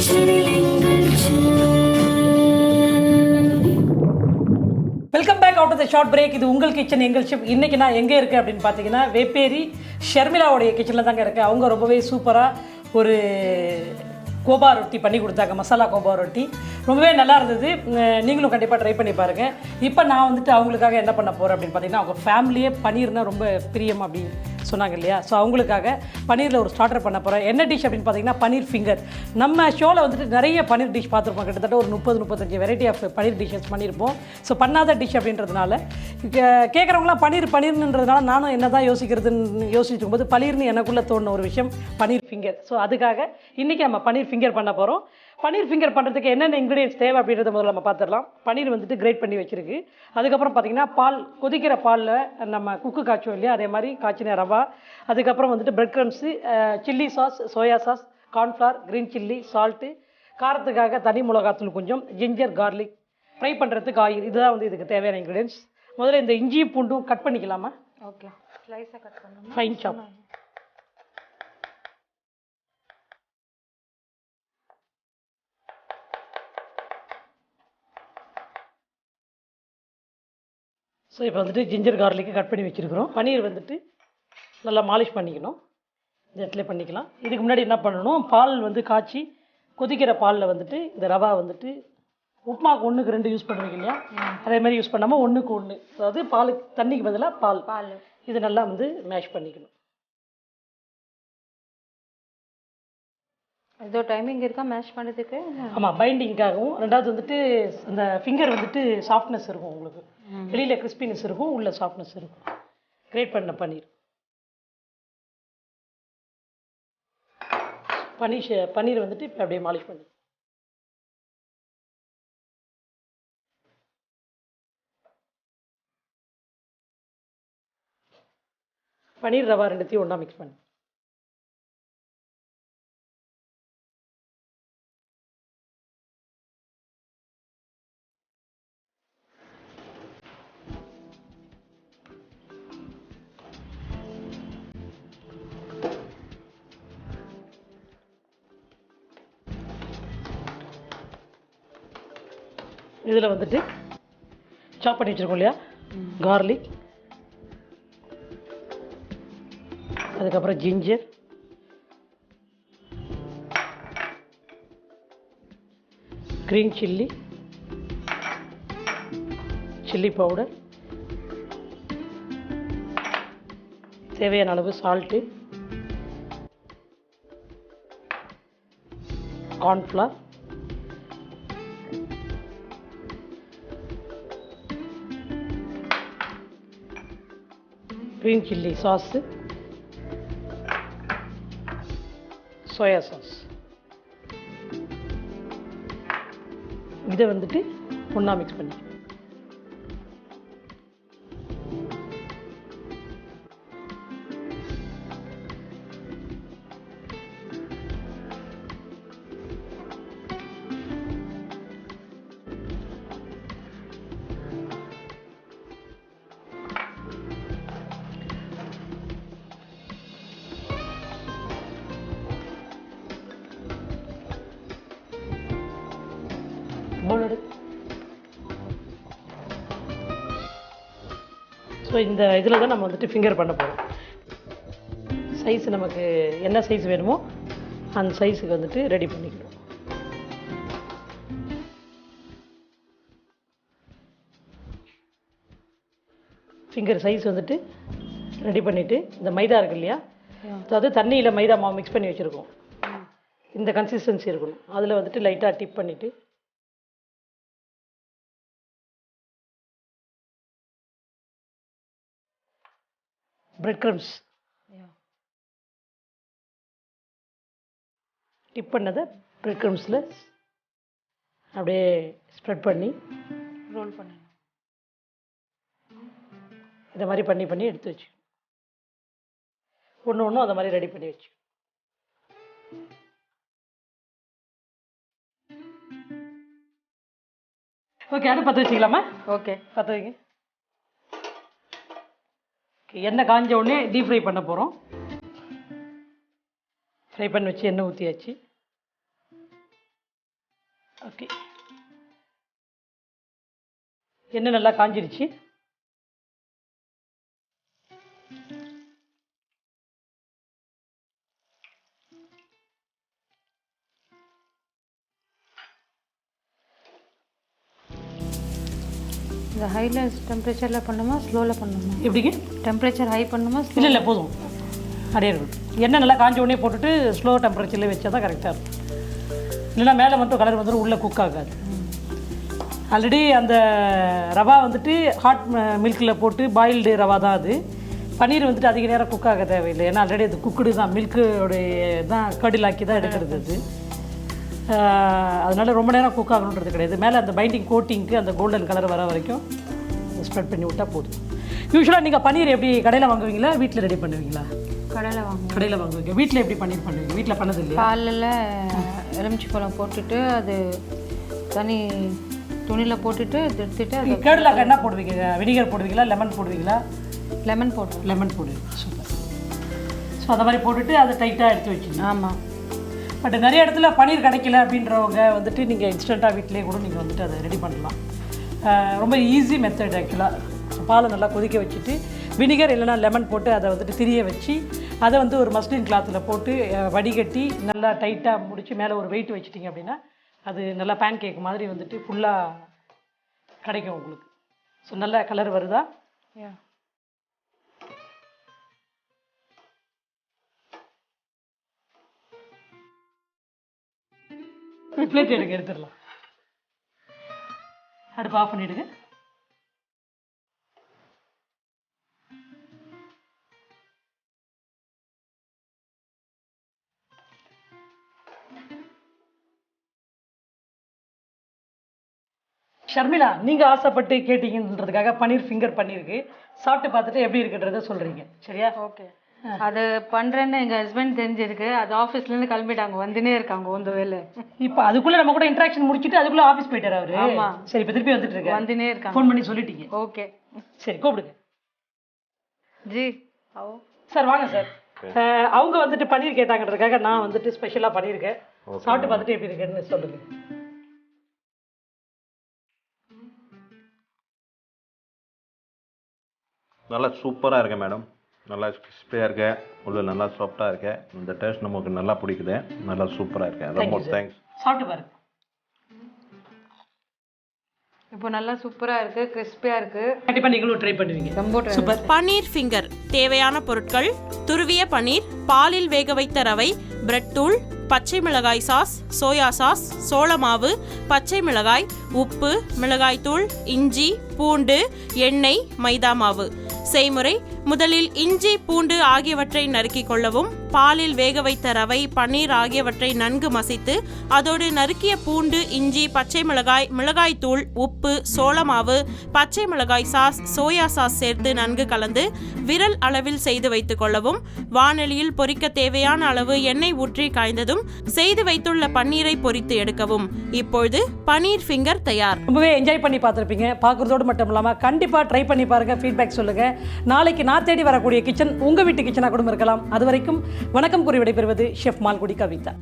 Welcome back out of the short break. இது உங்கள் kitchen எங்கள் ஷிப். இன்றைக்கி நான் எங்கே இருக்கேன் அப்படின்னு பார்த்தீங்கன்னா வேப்பேரி ஷர்மிளாவுடைய கிச்சனில் தாங்க இருக்கேன். அவங்க ரொம்பவே சூப்பராக ஒரு கோபா ரொட்டி பண்ணி கொடுத்தாங்க, மசாலா கோபா ரொட்டி. ரொம்பவே நல்லா இருந்தது. நீங்களும் கண்டிப்பாக ட்ரை பண்ணி பாருங்கள். இப்போ நான் வந்துட்டு அவங்களுக்காக என்ன பண்ண போகிறேன் அப்படின்னு பார்த்தீங்கன்னா, அவங்க ஃபேமிலியே பன்னீர்னால் ரொம்ப பிரியம் அப்படின்னு சொன்னாங்க இல்லையா, ஸோ அவங்களுக்காக பன்னீரில் ஒரு ஸ்டார்டர் பண்ண போகிறேன். என்ன டிஷ் அப்படின்னு பார்த்தீங்கன்னா பன்னீர் ஃபிங்கர். நம்ம ஷோவில் வந்துட்டு நிறைய பன்னீர் டிஷ் பார்த்துருப்போம். கிட்டத்தட்ட ஒரு 30-35 வெரைட்டி ஆஃப் பன்னீர் டிஷ்ஷஸ் பண்ணியிருப்போம். ஸோ பண்ணாத டிஷ் அப்படின்றதுனால கேட்குறவங்களாம் பன்னீர்ன்றதுனால நானும் என்ன தான் யோசிக்கிறதுன்னு யோசிச்சுக்கும் போது பன்னீர்னு எனக்குள்ளே தோணுன ஒரு விஷயம் பன்னீர் ஃபிங்கர். ஸோ அதுக்காக இன்றைக்கி நம்ம பன்னீர் ஃபிங்கர் பண்ண போகிறோம். பன்னீர் ஃபிங்கர் பண்ணுறதுக்கு என்னென்ன இன்க்ரீடியன்ஸ் தேவை அப்படின்றத முதல்ல நம்ம பார்த்துடலாம். பன்னீர் வந்துட்டு கிரேட் பண்ணி வச்சுருக்கு. அதுக்கப்புறம் பார்த்திங்கன்னா பால், கொதிக்கிற பாலில் நம்ம குக்கு காய்ச்சோம் இல்லையா, அதே மாதிரி காய்ச்சின ரவா. அதுக்கப்புறம் வந்துட்டு bread crumbs, chilli sauce, soya sauce, cornflour, green chilli, salt, காரத்துக்காக தனி மிளகாத்தூள் கொஞ்சம், ஜிஞ்சர், கார்லிக், ஃப்ரை பண்ணுறதுக்கு ஆயில். இதுதான் வந்து இதுக்கு தேவையான இன்க்ரீடியன்ஸ். முதல்ல இந்த இஞ்சியும் பூண்டும் கட் பண்ணிக்கலாமா? ஓகே, ஸ்லைஸாக கட் பண்ணணும். ஃபைன் சாப். ஸோ இப்போ வந்துட்டு ஜிஞ்சர் கார்லிக்கு கட் பண்ணி வச்சுருக்கிறோம். பன்னீர் வந்துட்டு நல்லா மாலிஷ் பண்ணிக்கணும். இந்த இடத்துல பண்ணிக்கலாம். இதுக்கு முன்னாடி என்ன பண்ணணும், பால் வந்து காய்ச்சி கொதிக்கிற பாலில் வந்துட்டு இந்த ரவா வந்துட்டு உப்புமாவுக்கு 1க்கு 2 யூஸ் பண்ணுவீங்க இல்லையா, அதே மாதிரி யூஸ் பண்ணாமல் 1க்கு 1, அதாவது பாலுக்கு தண்ணிக்கு பதிலாக பால் இது நல்லா வந்து மேஷ் பண்ணிக்கணும். ஏதோ டைமிங் இருக்கா மேஷ் பண்ணுறதுக்கு? ஆமாம், பைண்டிங்காகவும். ரெண்டாவது வந்துட்டு அந்த ஃபிங்கர் வந்துட்டு சாஃப்ட்னஸ் இருக்கும். உங்களுக்கு வெளியில் கிறிஸ்பினஸ் இருக்கும், உள்ள சாஃப்ட்னஸ் இருக்கும். கிரேட் பண்ண பன்னீர் வந்துட்டு இப்போ அப்படியே மாலிஷ் பண்ணி பன்னீர் ரவா ரெண்டுத்தையும் ஒன்றா மிக்ஸ் பண்ணி இதில் வந்துட்டு சாப் பண்ணி வச்சுருக்கோம் இல்லையா, கார்லிக், அதுக்கப்புறம் ginger, green chilli, chilli powder, தேவையான அளவு salt, cornflour, green chilli sauce, soya sauce. இதை வந்துட்டு ஒன்றா மிக்ஸ் பண்ணி போலோடு. ஸோ இந்த இதில் தான் நம்ம வந்துட்டு ஃபிங்கர் பண்ண போகிறோம். சைஸ் நமக்கு என்ன சைஸ் வேணுமோ அந்த சைஸுக்கு வந்துட்டு ரெடி பண்ணிக்கணும். ஃபிங்கர் சைஸ் வந்துட்டு ரெடி பண்ணிவிட்டு இந்த மைதா இருக்கு இல்லையா, அதாவது தண்ணியில் மைதா மாவு மிக்ஸ் பண்ணி வச்சுருக்கோம், இந்த கன்சிஸ்டன்சி இருக்கணும். அதில் வந்துட்டு லைட்டாக டிப் பண்ணிவிட்டு பிரெட் க்ரம்ஸ் டிப் பண்ணதை பிரெட் க்ரம்ஸில் அப்படியே ஸ்ப்ரெட் பண்ணி ரோல் பண்ணணும். இந்த மாதிரி பண்ணி எடுத்து வச்சு ஒன்று அந்த மாதிரி ரெடி பண்ணி வச்சு. ஓகே, அடுப்பு பற்ற வச்சுக்கலாமா? ஓகே, பற்ற வைங்க. எண்ணெய் காஞ்ச உடனே டீப் ஃப்ரை பண்ண போகிறோம். ஃப்ரை பண்ணி வச்சு எண்ணெய் ஊற்றியாச்சு. ஓகே, எண்ணெய் நல்லா காஞ்சிருச்சு. இந்த ஹையில் டெம்பரேச்சரில் பண்ணுமா ஸ்லோவில் பண்ணுமா? எப்படிங்க? டெம்பரேச்சர் ஹை பண்ணுமா? இல்லை இல்லை, போதும், அப்படியே இருக்கும். எண்ணெய் நல்லா காஞ்ச உடனே போட்டுட்டு ஸ்லோ டெம்பரேச்சரில் வச்சா தான் கரெக்டாக இருக்கும். இல்லைன்னா மேலே மட்டும் கலர் வந்துடும், உள்ளே குக் ஆகாது. ஆல்ரெடி அந்த ரவா வந்துட்டு ஹாட் மில்கில் போட்டு பாயில்டு ரவா தான் அது. பன்னீர் வந்துட்டு அதிக நேரம் குக் ஆக தேவையில்லை, ஏன்னா ஆல்ரெடி அது குக்குடு தான், மில்க்குடைய தான் கடிலாக்கி தான் எடுக்கிறது அது. அதனால் ரொம்ப நேரம் குக் ஆகணுன்றது கிடையாது. மேலே அந்த பைண்டிங் கோட்டிங்க்கு அந்த கோல்டன் கலர் வர வரைக்கும் ஸ்ப்ரெட் பண்ணி விட்டால் போதும். யூஸ்வலாக நீங்கள் பன்னீர் எப்படி கடையில் வாங்குவீங்களா, வீட்டில் ரெடி பண்ணுவீங்களா? கடையில் வாங்குவோம். கடையில் வாங்குவீங்க. வீட்டில் எப்படி பன்னீர் பண்ணுவீங்க? வீட்டில் பண்ணது இல்லையா? பாலில் எலுமிச்சி பழம் போட்டுட்டு அது தனி துணியில் போட்டுட்டு எடுத்துட்டு அது கேர்டுலாக என்ன போடுவீங்க? வினிகர் போடுவீங்களா, லெமன் போடுவீங்களா? லெமன் போட்டுருவோம். லெமன் போடுவீங்க, சூப்பர். ஸோ அந்த மாதிரி போட்டுட்டு அதை டைட்டாக எடுத்து வச்சுங்க. ஆமாம். பட் நிறைய இடத்துல பன்னீர் கிடைக்கல அப்படின்றவங்க வந்துட்டு நீங்கள் இன்ஸ்டண்ட்டாக வீட்டிலே கூட நீங்கள் வந்துட்டு அதை ரெடி பண்ணலாம். ரொம்ப ஈஸி மெத்தட் ஆக்சுவலாக. பாலை நல்லா கொதிக்க வச்சுட்டு வினிகர் இல்லைனா லெமன் போட்டு அதை வந்துட்டு திரிய வச்சு அதை வந்து ஒரு மஸ்லின் கிளாத்தில் போட்டு வடிகட்டி நல்லா டைட்டாக முடித்து மேலே ஒரு வெயிட் வச்சிட்டிங்க அப்படின்னா அது நல்லா பேன் கேக் மாதிரி வந்துட்டு ஃபுல்லாக கிடைக்கும் உங்களுக்கு. ஸோ நல்ல கலர் வருதா? பிளேட் எடுங்க, எடுத்துடலாம். அடுப்பு ஆஃப் பண்ணிவிடுங்க. ஷர்மிளா, நீங்கள் ஆசைப்பட்டு கேட்டீங்கன்றதுக்காக பன்னீர் ஃபிங்கர் பண்ணியிருக்கு. சாப்பிட்டு பார்த்துட்டு எப்படி இருக்குன்றத சொல்கிறீங்க, சரியா? ஓகே. அது பண்ணுறேன்னு எங்கள் ஹஸ்பண்ட் தெரிஞ்சிருக்கு. அது ஆஃபீஸ்லேருந்து கிளம்பிட்டாங்க, வந்துனே இருக்காங்க இந்த வேலை. இப்போ அதுக்குள்ளே நம்ம கூட இன்ட்ராக்ஷன் முடிச்சுட்டு அதுக்குள்ளே ஆஃபீஸ் போயிட்டார் அவரு. ஆமாம். சரி, இப்போ திருப்பி வந்துட்டு இருக்காரு. வந்துனே இருக்காங்க. ஃபோன் பண்ணி சொல்லிட்டீங்க. ஓகே, சரி, கூப்பிடுங்க. ஜி சார் வாங்க சார். அவங்க வந்துட்டு பன்னீர் கேட்டாங்கன்றதுக்காக நான் வந்துட்டு ஸ்பெஷலாக பண்ணியிருக்கேன். சாப்பிட்டு பார்த்துட்டு எப்படி இருக்குன்னு சொல்லுங்க. நல்லா சூப்பராக இருக்கேன் மேடம். நல்லா கிறிஸ்பியாக இருக்கேன், உள்ள நல்லா சாஃப்டாக இருக்கேன். இந்த டேஸ்ட் நமக்கு நல்லா பிடிக்குது. நல்லா சூப்பராக இருக்கேன். ரொம்ப தேங்க்ஸ். சாப்பிட்டு பாருங்க. இப்போ நல்லா சூப்பராக இருக்குது, கிறிஸ்பியாக இருக்குது. கண்டிப்பாக நீங்களும் ட்ரை பண்ணுவீங்க. ரொம்ப சூப்பர். பன்னீர் ஃபிங்கர் தேவையான பொருட்கள்: துருவிய பன்னீர், பாலில் வேக வைத்த ரவை, பிரெட் தூள், பச்சை மிளகாய் சாஸ், சோயா சாஸ், சோள மாவு, பச்சை மிளகாய், உப்பு, மிளகாய் தூள், இஞ்சி, பூண்டு, எண்ணெய், மைதா மாவு. செய்முறை: முதலில் இஞ்சி, பூண்டு ஆகியவற்றை நறுக்கிக் கொள்ளவும். பாலில் வேக வைத்த ரவை, பன்னீர் ஆகியவற்றை நன்கு மசித்து அதோடு நறுக்கிய பூண்டு, இஞ்சி, பச்சை மிளகாய், மிளகாய் தூள், உப்பு, சோள மாவு, பச்சை மிளகாய் சாஸ், சோயா சாஸ் சேர்த்து நன்கு கலந்து விரல் அளவில் செய்து வைத்துக் கொள்ளவும். வாணலியில் பொரிக்க தேவையான அளவு எண்ணெய் ஊற்றி காய்ந்ததும் செய்து வைத்துள்ள பன்னீரை பொரித்து எடுக்கவும். இப்பொழுது பன்னீர் ஃபிங்கர் தயார். ரொம்பவே என்ஜாய் பண்ணி பார்த்துருப்பீங்க. பார்க்குறதோடு மட்டும் இல்லாமல் கண்டிப்பாக ட்ரை பண்ணி பாருங்கள், ஃபீட்பேக் சொல்லுங்கள். நாளைக்கு நான் தேடி வரக்கூடிய கிச்சன் உங்கள் வீட்டு கிச்சனாக கூட இருக்கலாம். அது வரைக்கும் வணக்கம் கூறி விடைபெறுவது ஷெஃப் மால்குடி கவிதா.